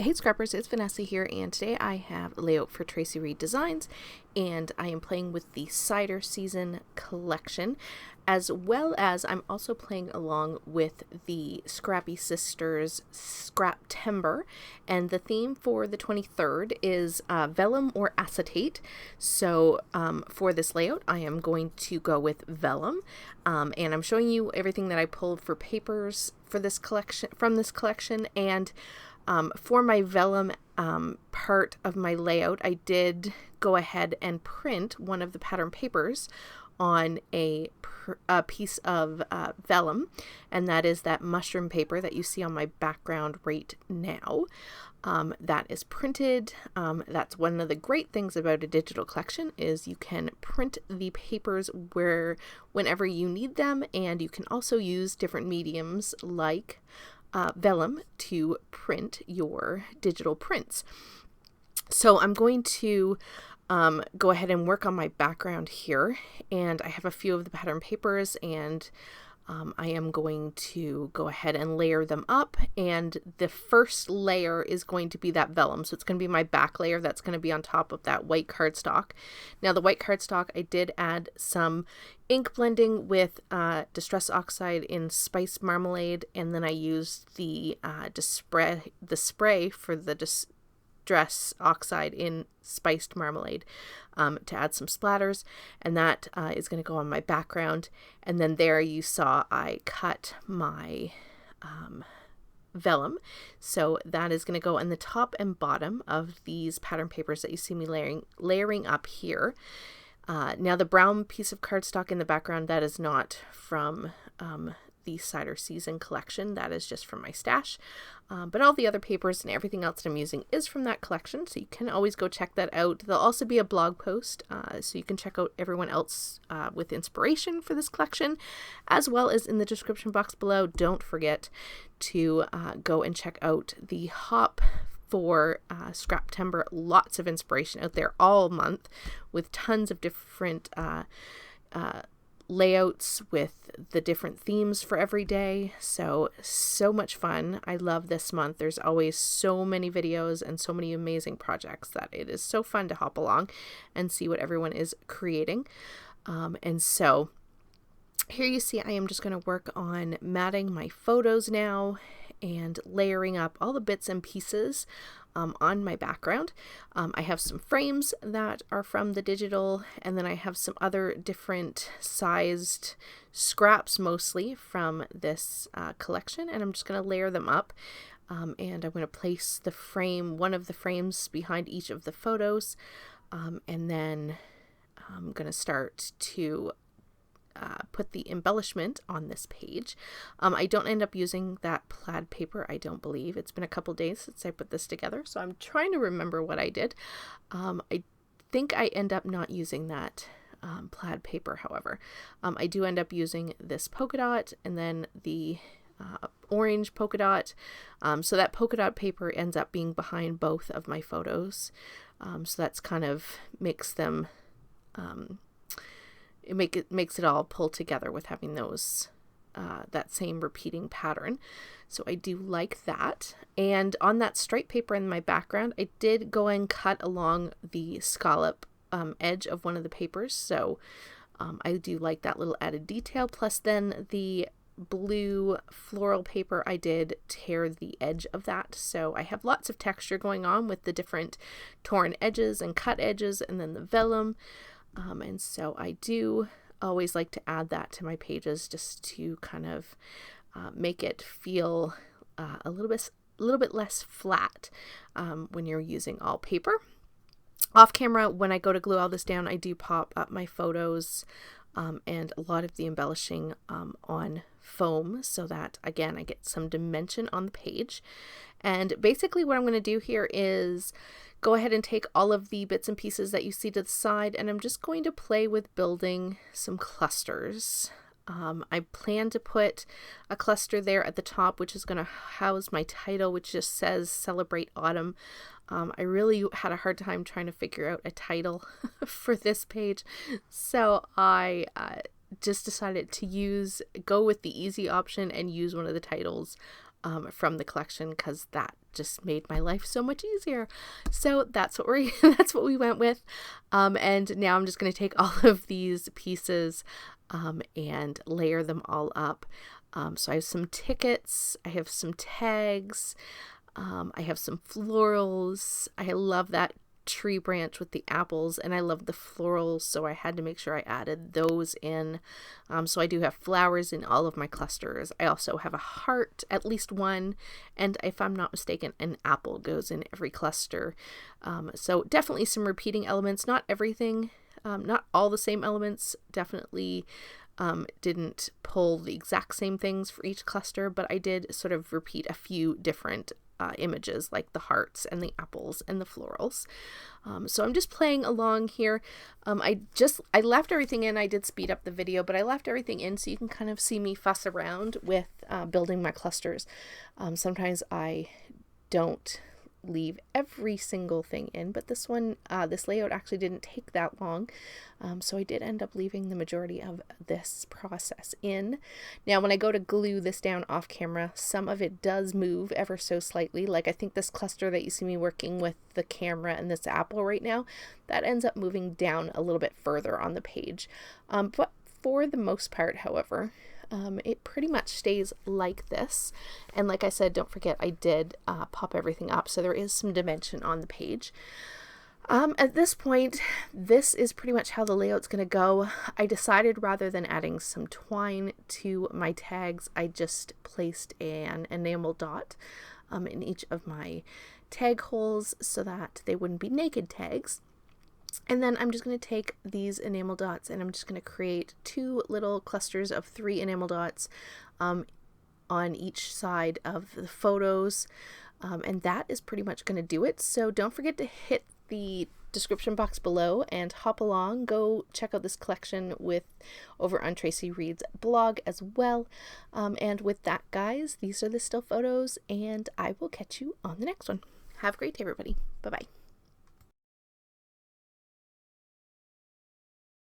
Hey Scrappers, it's Vanessa here, and today I have a layout for Tracy Reed Designs, and I am playing with the Cider Season collection, as well as I'm also playing along with the Scrappy Sisters Scraptember, and the theme for the 23rd is vellum or acetate. So for this layout, I am going to go with vellum, and I'm showing you everything that I pulled for papers for this collection, from this collection, and for my vellum part of my layout, I did go ahead and print one of the pattern papers on a piece of vellum, and that is that mushroom paper that you see on my background right now. That is printed. That's one of the great things about a digital collection is you can print the papers whenever you need them, and you can also use different mediums like vellum to print your digital prints. So I'm going to go ahead and work on my background here, and I have a few of the pattern papers, and I am going to go ahead and layer them up, and the first layer is going to be that vellum. So it's going to be my back layer that's going to be on top of that white cardstock. Now the white cardstock, I did add some ink blending with Distress Oxide in Spiced Marmalade, and then I used the spray for the Distress Oxide in Spiced Marmalade to add some splatters, and that is going to go on my background. And then there you saw I cut my vellum, so that is going to go on the top and bottom of these pattern papers that you see me layering up here. Now the brown piece of cardstock in the background, that is not from the Cider Season collection, that is just from my stash, but all the other papers and everything else that I'm using is from that collection, so you can always go check that out. There'll also be a blog post, so you can check out everyone else with inspiration for this collection, as well as in the description box below. Don't forget to go and check out the hop for Scraptember. Lots of inspiration out there all month with tons of different layouts with the different themes for every day. So much fun. I love this month. There's always so many videos and so many amazing projects that it is so fun to hop along and see what everyone is creating. And so here you see I am just going to work on matting my photos now and layering up all the bits and pieces on my background. I have some frames that are from the digital, and then I have some other different sized scraps, mostly from this collection, and I'm just going to layer them up. And I'm going to place one of the frames behind each of the photos, and then I'm going to start to put the embellishment on this page. I don't end up using that plaid paper, I don't believe. It's been a couple days since I put this together, so I'm trying to remember what I did. I think I end up not using that plaid paper, however. I do end up using this polka dot and then the orange polka dot. So that polka dot paper ends up being behind both of my photos. So that's kind of makes them it makes it all pull together with having those that same repeating pattern. So I do like that. And on that stripe paper in my background, I did go and cut along the scallop edge of one of the papers. So I do like that little added detail. Plus then the blue floral paper, I did tear the edge of that. So I have lots of texture going on with the different torn edges and cut edges, and then the vellum. And so I do always like to add that to my pages just to kind of make it feel a little bit less flat when you're using all paper. Off camera, when I go to glue all this down, I do pop up my photos and a lot of the embellishing on foam, so that again I get some dimension on the page. And basically what I'm going to do here is go ahead and take all of the bits and pieces that you see to the side, and I'm just going to play with building some clusters. I plan to put a cluster there at the top, which is going to house my title, which just says Celebrate Autumn. I really had a hard time trying to figure out a title for this page, so I just decided to go with the easy option and use one of the titles from the collection, because that just made my life so much easier. So that's what that's what we went with. And now I'm just going to take all of these pieces and layer them all up. So I have some tickets, I have some tags, I have some florals. I love that tree branch with the apples, and I love the florals, so I had to make sure I added those in. So I do have flowers in all of my clusters. I also have a heart, at least one, and if I'm not mistaken, an apple goes in every cluster. So definitely some repeating elements, not everything, not all the same elements, definitely didn't pull the exact same things for each cluster, but I did sort of repeat a few different images, like the hearts and the apples and the florals. So I'm just playing along here. I left everything in. I did speed up the video, but I left everything in so you can kind of see me fuss around with building my clusters. Sometimes I don't leave every single thing in, but this one, this layout actually didn't take that long, so I did end up leaving the majority of this process in. Now when I go to glue this down off camera, some of it does move ever so slightly. Like I think this cluster that you see me working with the camera and this apple right now, that ends up moving down a little bit further on the page, but for the most part, however, it pretty much stays like this. And like I said, don't forget I did pop everything up, so there is some dimension on the page. At this point, this is pretty much how the layout's going to go. I decided rather than adding some twine to my tags, I just placed an enamel dot in each of my tag holes so that they wouldn't be naked tags. And then I'm just going to take these enamel dots and I'm just going to create 2 little clusters of 3 enamel dots on each side of the photos. And that is pretty much going to do it. So don't forget to hit the description box below and hop along. Go check out this collection over on Tracy Reed's blog as well. And with that, guys, these are the still photos, and I will catch you on the next one. Have a great day, everybody. Bye-bye.